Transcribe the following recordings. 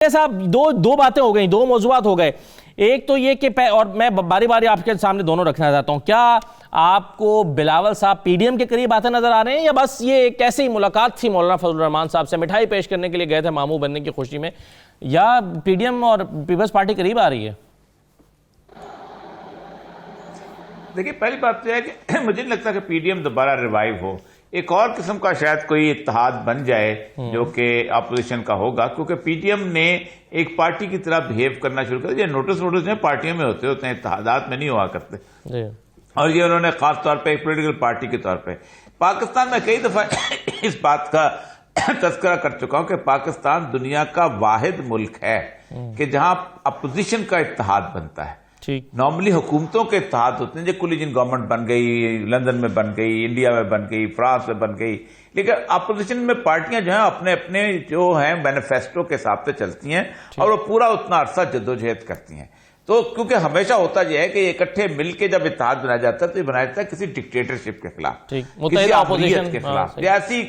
صاحب دو باتیں ہو گئی، دو موضوعات ہو گئے. ایک تو یہ کہ اور میں باری باری آپ کے سامنے دونوں رکھنا چاہتا ہوں، کیا آپ کو بلاول صاحب پی ڈی ایم کے قریب آتے نظر آ رہے ہیں، یا بس یہ ایک ایسی ملاقات تھی مولانا فضل الرحمان صاحب سے، مٹھائی پیش کرنے کے لیے گئے تھے ماموں بننے کی خوشی میں، یا پی ڈی ایم اور پیپلز پارٹی قریب آ رہی ہے؟ دیکھیں، پہلی بات تو ہے کہ مجھے نہیں لگتا کہ پی ڈی ایم دوبارہ ریوائیو ہو. ایک اور قسم کا شاید کوئی اتحاد بن جائے جو کہ اپوزیشن کا ہوگا، کیونکہ پی ڈی ایم نے ایک پارٹی کی طرح بہیو کرنا شروع کر دیا. نوٹس میں پارٹیوں میں ہوتے ہیں، اتحادات میں نہیں ہوا کرتے. اور یہ انہوں نے خاص طور پہ ایک پولیٹیکل پارٹی کے طور پہ پاکستان میں کئی دفعہ اس بات کا تذکرہ کر چکا ہوں کہ پاکستان دنیا کا واحد ملک ہے کہ جہاں اپوزیشن کا اتحاد بنتا ہے. نارملی حکومتوں کے اتحاد ہوتے ہیں، جو کولیجن گورنمنٹ بن گئی، لندن میں بن گئی، انڈیا میں بن گئی، فرانس میں بن گئی، لیکن اپوزیشن میں پارٹیاں جو ہیں اپنے اپنے جو ہیں مینیفیسٹو کے حساب سے چلتی ہیں اور وہ پورا اتنا عرصہ جدوجہد کرتی ہیں. تو کیونکہ ہمیشہ ہوتا یہ ہے کہ یہ اکٹھے مل کے جب اتحاد بنایا جاتا ہے تو یہ بنایا جاتا ہے کسی ڈکٹیٹرشپ کے خلاف، کسی آمریت کے خلاف، یا ایسی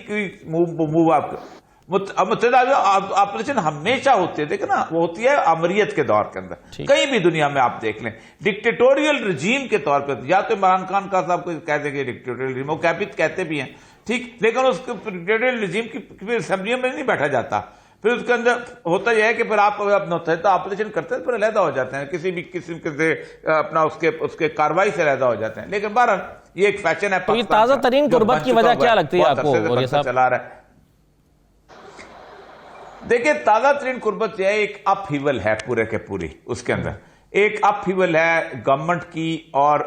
موو آپ متحدہ اپوزیشن ہمیشہ ہوتی ہے. دیکھیں نا، وہ ہوتی ہے آمریت کے دور کے اندر. کہیں بھی دنیا میں آپ دیکھ لیں ڈکٹیٹوریل رجیم کے طور پہ، یا تو عمران خان کا صاحب کو کہہ دیں گے ڈکٹیٹوریل رجیم، وہ کہتے بھی ہیں ٹھیک، لیکن اس ڈکٹیٹوریل رجیم کی اسمبلیوں میں نہیں بیٹھا جاتا. پھر اس کے اندر ہوتا یہ ہے کہ پھر آپ متحدہ اپوزیشن کرتے ہیں، پھر علیحدہ ہو جاتے ہیں، کسی بھی قسم سے اپنا اس کے کارروائی سے علیحدہ ہو جاتے ہیں. لیکن بہرحال یہ ایک فیشن ہے. یہ تازہ ترین قربت کی وجہ کیا لگتی ہے آپ کو؟ چلا رہا ہے. دیکھیں، تازہ ترین قربت یہ ہے، ایک اپ ہیول ہے پورے کے پوری. اس کے اندر ایک اپ ہیول ہے گورنمنٹ کی، اور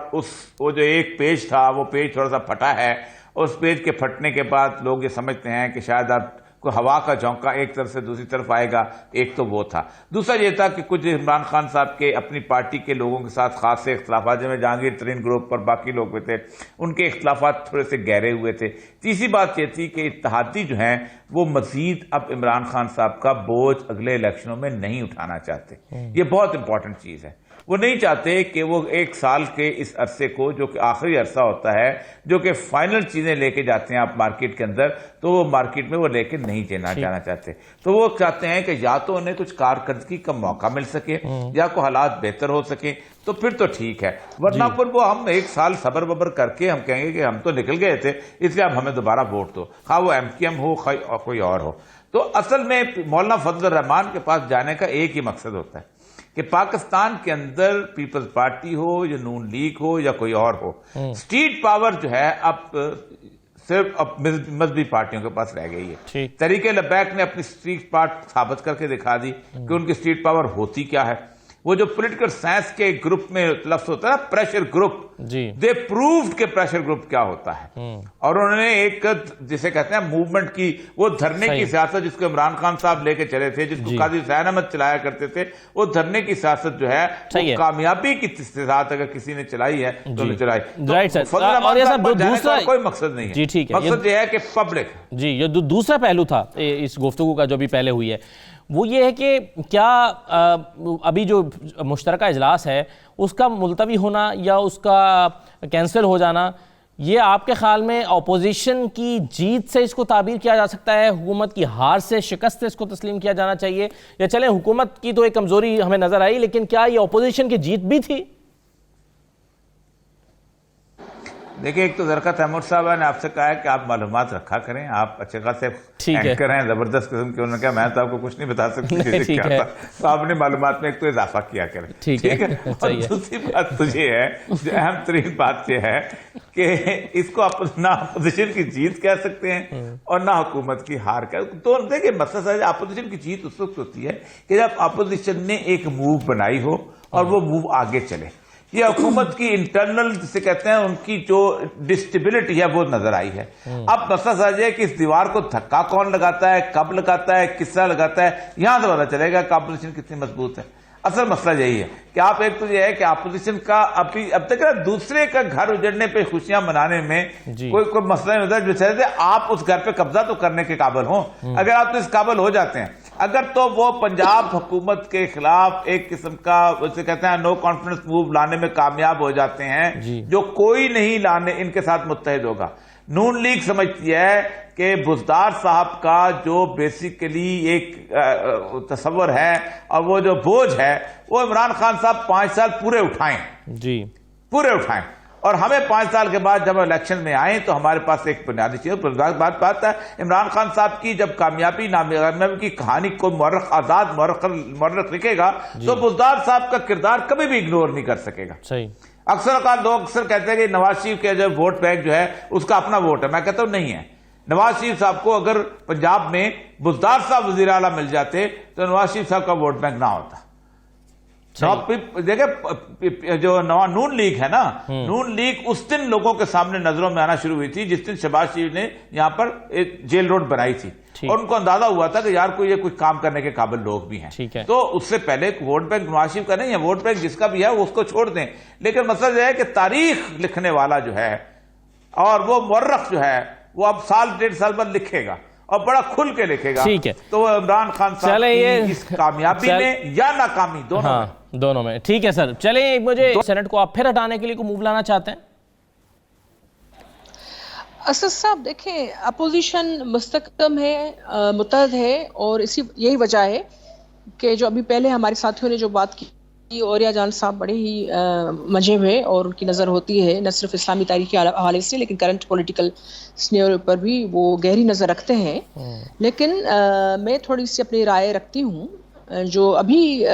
وہ جو ایک پیج تھا وہ پیج تھوڑا سا پھٹا ہے. اس پیج کے پھٹنے کے بعد لوگ یہ سمجھتے ہیں کہ شاید اب کوئی ہوا کا جھونکا ایک طرف سے دوسری طرف آئے گا. ایک تو وہ تھا. دوسرا یہ تھا کہ کچھ عمران خان صاحب کے اپنی پارٹی کے لوگوں کے ساتھ خاص سے اختلافات، جن میں جہانگیر ترین گروپ پر باقی لوگ بھی تھے، ان کے اختلافات تھوڑے سے گہرے ہوئے تھے. تیسری بات یہ تھی کہ اتحادی جو ہیں وہ مزید اب عمران خان صاحب کا بوجھ اگلے الیکشنوں میں نہیں اٹھانا چاہتے. یہ بہت امپورٹنٹ چیز ہے. وہ نہیں چاہتے کہ وہ ایک سال کے اس عرصے کو، جو کہ آخری عرصہ ہوتا ہے، جو کہ فائنل چیزیں لے کے جاتے ہیں آپ مارکیٹ کے اندر، تو وہ مارکیٹ میں وہ لے کے نہیں جانا چاہتے. تو وہ چاہتے ہیں کہ یا تو انہیں کچھ کارکردگی کا موقع مل سکے، یا کوئی حالات بہتر ہو سکے، تو پھر تو ٹھیک ہے. ورنہ پھر وہ ہم ایک سال صبر ببر کر کے ہم کہیں گے کہ ہم تو نکل گئے تھے، اس لیے اب ہمیں دوبارہ ووٹ دو، خواہ وہ ایم کیو ایم ہو خواہ کوئی اور ہو. تو اصل میں مولانا فضل الرحمان کے پاس جانے کا ایک ہی مقصد ہوتا ہے کہ پاکستان کے اندر پیپلز پارٹی ہو یا نون لیگ ہو یا کوئی اور ہو، اسٹریٹ پاور جو ہے اب صرف مذہبی پارٹیوں کے پاس رہ گئی ہے. تحریک لبیک نے اپنی اسٹریٹ پاور ثابت کر کے دکھا دی کہ ان کی اسٹریٹ پاور ہوتی کیا ہے. وہ جو پولیٹیکل سائنس کے گروپ میں لفظ ہوتا ہے نا، پریشر گروپ، دے پرووڈ کہ پریشر گروپ کیا ہوتا ہے. اور انہوں نے ایک جسے کہتے ہیں موومنٹ کی، وہ دھرنے کی سیاست جس کو عمران خان صاحب لے کے چلے تھے، جس کو قاضی حسین احمد چلایا کرتے تھے، وہ دھرنے کی سیاست جو ہے وہ کامیابی کی ساتھ اگر کسی نے چلائی ہے تو نے چلائی. کوئی مقصد نہیں ہے، مقصد یہ ہے کہ پبلک. جی، یہ دوسرا پہلو تھا اس گفتگو کا جو بھی پہلے ہوئی ہے، وہ یہ ہے کہ کیا ابھی جو مشترکہ اجلاس ہے اس کا ملتوی ہونا یا اس کا کینسل ہو جانا، یہ آپ کے خیال میں اپوزیشن کی جیت سے اس کو تعبیر کیا جا سکتا ہے، حکومت کی ہار سے، شکست سے اس کو تسلیم کیا جانا چاہیے، یا چلیں حکومت کی تو ایک کمزوری ہمیں نظر آئی لیکن کیا یہ اپوزیشن کی جیت بھی تھی؟ دیکھیں، ایک تو زرقت احمد صاحب نے آپ سے کہا ہے کہ آپ معلومات رکھا کریں، آپ اچھے خاصے اینکر ہیں، زبردست قسم کے. انہوں نے کہا میں تو آپ کو کچھ نہیں بتا سکتی، تو آپ نے معلومات میں ایک تو اضافہ کیا کریں. ٹھیک ہے. اور دوسری بات تو یہ ہے، جو اہم ترین بات یہ ہے کہ اس کو نہ اپوزیشن کی جیت کہہ سکتے ہیں اور نہ حکومت کی ہار کہہ. تو دیکھیں، مسئلہ ہے اپوزیشن کی جیت اس وقت ہوتی ہے کہ جب اپوزیشن نے ایک موو بنائی ہو اور وہ موو آگے چلے. یہ حکومت کی انٹرنل جسے کہتے ہیں ان کی جو ڈسٹیبلٹی ہے وہ نظر آئی ہے. اب مسئلہ سمجھ ہے کہ اس دیوار کو دھکا کون لگاتا ہے، کب لگاتا ہے، کس طرح لگاتا ہے، یہاں سے پتا چلے گا کہ اپوزیشن کتنی مضبوط ہے. اصل مسئلہ یہی ہے کہ آپ ایک تو یہ ہے کہ اپوزیشن کا اب تک دوسرے کا گھر اجڑنے پہ خوشیاں منانے میں کوئی مسئلہ نہیں ہوتا ہے. آپ اس گھر پہ قبضہ تو کرنے کے قابل ہوں. اگر آپ تو اس قابل ہو جاتے ہیں، اگر تو وہ پنجاب حکومت کے خلاف ایک قسم کا اسے کہتے ہیں نو کانفیڈنس موو لانے میں کامیاب ہو جاتے ہیں، جو کوئی نہیں لانے ان کے ساتھ متحد ہوگا. نون لیگ سمجھتی ہے کہ بزدار صاحب کا جو بیسیکلی ایک تصور ہے اور وہ جو بوجھ ہے وہ عمران خان صاحب 5 سال پورے اٹھائیں جی پورے اٹھائیں، اور ہمیں 5 سال کے بعد جب الیکشن میں آئیں تو ہمارے پاس ایک بنیادی چیز بات ہے عمران خان صاحب کی جب کامیابی ناکامیابی کی کہانی کوئی مورخ آزاد مورخ لکھے گا تو بزدار صاحب کا کردار کبھی بھی اگنور نہیں کر سکے گا. صحیح. اکثر لوگ کہتے ہیں کہ نواز شریف کے جو ووٹ بینک جو ہے اس کا اپنا ووٹ ہے. میں کہتا ہوں نہیں ہے. نواز شریف صاحب کو اگر پنجاب میں بزدار صاحب وزیر اعلیٰ مل جاتے تو نواز شریف صاحب کا ووٹ بینک نہ ہوتا. دیکھیں جو نون لیگ ہے نا، نون لیگ اس دن لوگوں کے سامنے نظروں میں آنا شروع ہوئی تھی جس دن شہباز شریف نے یہاں پر ایک جیل روڈ بنائی تھی اور ان کو اندازہ ہوا تھا کہ یار یہ کوئی کام کرنے کے قابل لوگ بھی ہیں. تو اس سے پہلے ووٹ بینک نواز شریف کا نہیں ہے، ووٹ بینک جس کا بھی ہے وہ اس کو چھوڑ دیں. لیکن مسئلہ یہ ہے کہ تاریخ لکھنے والا جو ہے اور وہ مورخ جو ہے وہ اب 1.5 سال بعد لکھے گا اور بڑا کھل کے لکھے گا. ٹھیک ہے. تو عمران خان صاحب کی اس کامیابی میں یا ناکامی دونوں میں. ٹھیک ہے سر. چلیں مجھے سینٹ کو آپ پھر ہٹانے کے لیے کوئی موو لانا چاہتے ہیں؟ اسد صاحب دیکھیں، اپوزیشن مستحکم ہے، متحد ہے، اور یہی وجہ ہے کہ جو ابھی پہلے ہمارے ساتھیوں نے جو بات کی، اوریہ جان صاحب بڑے ہی مجھے ہوئے اور ان کی نظر ہوتی ہے نہ صرف اسلامی تاریخ کے حوالے سے لیکن کرنٹ پولیٹیکل سینیریو پر بھی وہ گہری نظر رکھتے ہیں. لیکن میں تھوڑی سی اپنی رائے رکھتی ہوں. جو ابھی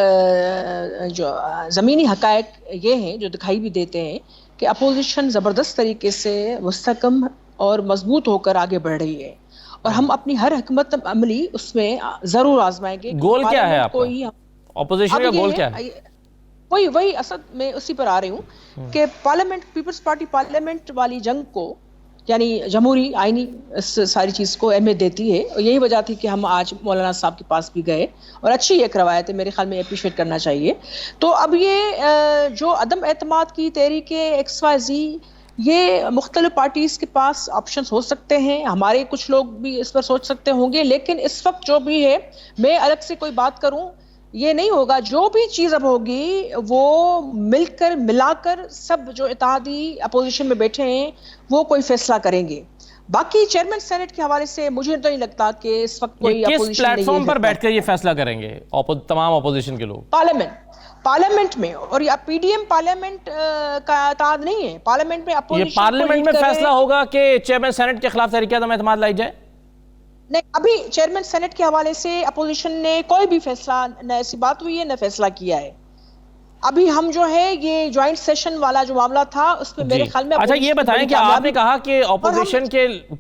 جو زمینی حقائق یہ ہیں جو دکھائی بھی دیتے ہیں کہ اپوزیشن زبردست طریقے سے مستحکم اور مضبوط ہو کر آگے بڑھ رہی ہے اور ہم اپنی ہر حکمت عملی اس میں ضرور آزمائیں گے. گول کیا ہے آپ کا؟ اپوزیشن کا گول کیا ہے؟ وہی اسد میں اسی پر آ رہی ہوں کہ پارلیمنٹ، پیپلز پارٹی پارلیمنٹ والی جنگ کو یعنی جمہوری آئینی اس ساری چیز کو اہمیت دیتی ہے، اور یہی وجہ تھی کہ ہم آج مولانا صاحب کے پاس بھی گئے اور اچھی ایک روایت ہے، میرے خیال میں اپریشیٹ کرنا چاہیے. تو اب یہ جو عدم اعتماد کی تحریک XYZ، یہ مختلف پارٹیز کے پاس آپشنز ہو سکتے ہیں، ہمارے کچھ لوگ بھی اس پر سوچ سکتے ہوں گے، لیکن اس وقت جو بھی ہے میں الگ سے کوئی بات کروں یہ نہیں ہوگا. جو بھی چیز اب ہوگی وہ ملا کر سب جو اتحادی اپوزیشن میں بیٹھے ہیں وہ کوئی فیصلہ کریں گے. باقی چیئرمین سینٹ کے حوالے سے مجھے تو نہیں لگتا کہ اس وقت کوئی کس پلیٹ فارم پر بیٹھ کر یہ فیصلہ کریں گے تمام اپوزیشن کے لوگ؟ پارلیمنٹ میں. اور یہ پی ڈی ایم پارلیمنٹ کا اتحاد نہیں ہے، پارلیمنٹ میں اپوزیشن یہ پارلیمنٹ میں فیصلہ ہوگا کہ چیئرمین سینٹ کے خلاف تحریک عدم اعتماد لائی جائے؟ نہیں، ابھی چیئرمین سینٹ کے حوالے سے اپوزیشن نے کوئی بھی فیصلہ، نہ ایسی بات ہوئی ہے نہ فیصلہ کیا ہے. ابھی ہم جو ہے یہ جوائنٹ سیشن والا جو معاملہ تھا اس میں میرے خیال میں اچھا یہ بتائیں کہ آپ نے کہا کہ اپوزیشن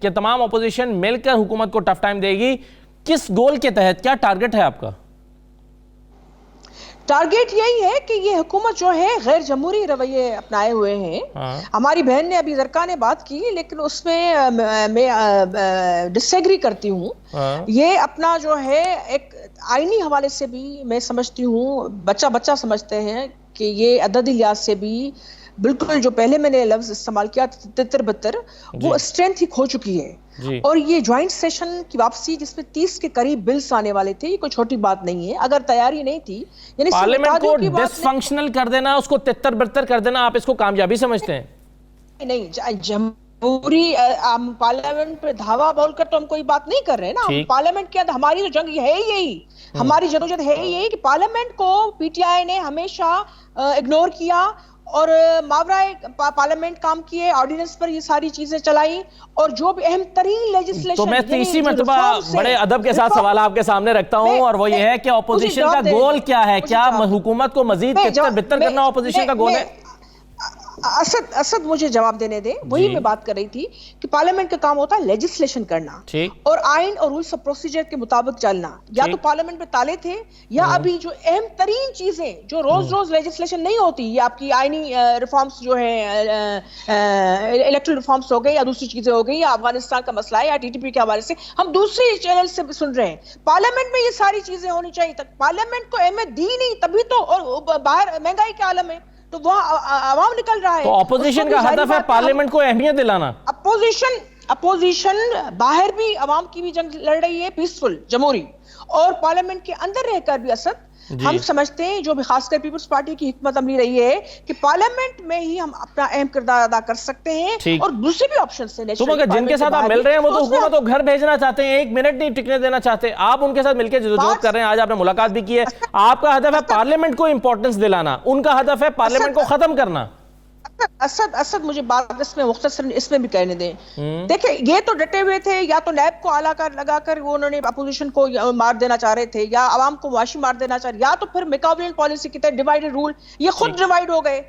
کے تمام اپوزیشن مل کر حکومت کو ٹف ٹائم دے گی، کس گول کے تحت، کیا ٹارگٹ ہے آپ کا؟ ٹارگٹ یہی ہے کہ یہ حکومت جو ہے غیر جمہوری رویے اپنائے ہوئے ہیں. ہماری بہن نے ابھی زرکا نے بات کی لیکن اس میں میں ڈس ایگری کرتی ہوں. یہ اپنا جو ہے ایک آئینی حوالے سے بھی میں سمجھتی ہوں بچہ سمجھتے ہیں کہ یہ عددی لحاظ سے بھی بالکل جو پہلے میں نے لفظ استعمال کیا 73-72 وہ اسٹرینتھ ہی کھو چکی ہے. اور یہ جوائنٹ سیشن کی واپسی جس میں 30 کے قریب بلز آنے والے تھے، یہ کوئی چھوٹی بات نہیں ہے. اگر تیاری نہیں تھی یعنی پارلیمنٹ کو ڈس فنکشنل کر دینا، اس کو 73-72 کر دینا، آپ اس کو کامیابی سمجھتے ہیں؟ نہیں، جمہوری پارلیمنٹ پہ دھاوا بول کر تو ہم کوئی بات نہیں کر رہے نا. پارلیمنٹ کے اندر ہماری جو جنگ ہے یہی، ہماری جدوجہد ہے یہی کہ پارلیمنٹ کو پی ٹی آئی نے ہمیشہ اگنور کیا اور ماورائے پارلیمنٹ کام کیے، آرڈیننس پر یہ ساری چیزیں چلائی، اور جو بھی اہم ترین لیجسلیشن. تو میں تیسری مرتبہ بڑے ادب کے ساتھ سوال آپ کے سامنے رکھتا ہوں اور وہ یہ ہے کہ اپوزیشن کا گول کیا ہے؟ کیا حکومت کو مزید 73-72 کرنا اپوزیشن کا گول ہے؟ اسد مجھے جواب دینے دیں. وہی میں بات کر رہی تھی کہ پارلیمنٹ کا کام ہوتا ہے لیجسلیشن کرنا اور آئین اور رولز آف پروسیجر کے مطابق چلنا. یا تو پارلیمنٹ میں تالے تھے یا ابھی جو اہم ترین چیزیں جو روز لیجسلیشن نہیں ہوتی، یہ آپ کی آئینی ریفارمز جو ہیں، الیکٹرل ریفارمز ہو گئے یا دوسری چیزیں ہو گئی یا افغانستان کا مسئلہ ہے یا ٹی ٹی پی کے حوالے سے ہم دوسری چینل سے سن رہے ہیں. پارلیمنٹ میں یہ ساری چیزیں ہونی چاہیے. تک پارلیمنٹ کو اہمیت دی نہیں تبھی تو، اور باہر مہنگائی کے عالم ہے تو وہاں عوام نکل رہا ہے. تو اپوزیشن کا ہدف ہے پارلیمنٹ کو اہمیت دلانا. اپوزیشن باہر بھی عوام کی بھی جنگ لڑ رہی ہے، پیسفل جمہوری، اور پارلیمنٹ کے اندر رہ کر بھی اسد ہم سمجھتے ہیں جو بھی خاص کر پیپلز پارٹی کی حکمت عملی رہی ہے کہ پارلیمنٹ میں ہی ہم اپنا اہم کردار ادا کر سکتے ہیں اور دوسرے بھی آپشنز ہیں. تم اگر جن کے ساتھ آپ مل رہے ہیں وہ تو حکومت کو گھر بھیجنا چاہتے ہیں, 1 منٹ نہیں ٹکنے دینا چاہتے, آپ ان کے ساتھ مل کے جدوجہد کر رہے ہیں. آج آپ نے ملاقات بھی کی ہے, آپ کا ہدف ہے پارلیمنٹ کو امپورٹنس دلانا, ان کا ہدف ہے پارلیمنٹ کو ختم کرنا. اسد مجھے بات اس میں مختصر اس میں بھی کہنے دیں. دیکھیں یہ تو ڈٹے ہوئے تھے, یا تو نیب کو آلہ لگا کر وہ انہوں نے اپوزیشن کو مار دینا چاہ رہے تھے, یا عوام کو معاشی مار دینا چاہ رہے, یا تو پھر میکاولین پالیسی کی طرح ڈیوائیڈ رول, یہ خود ڈیوائیڈ ہو گئے.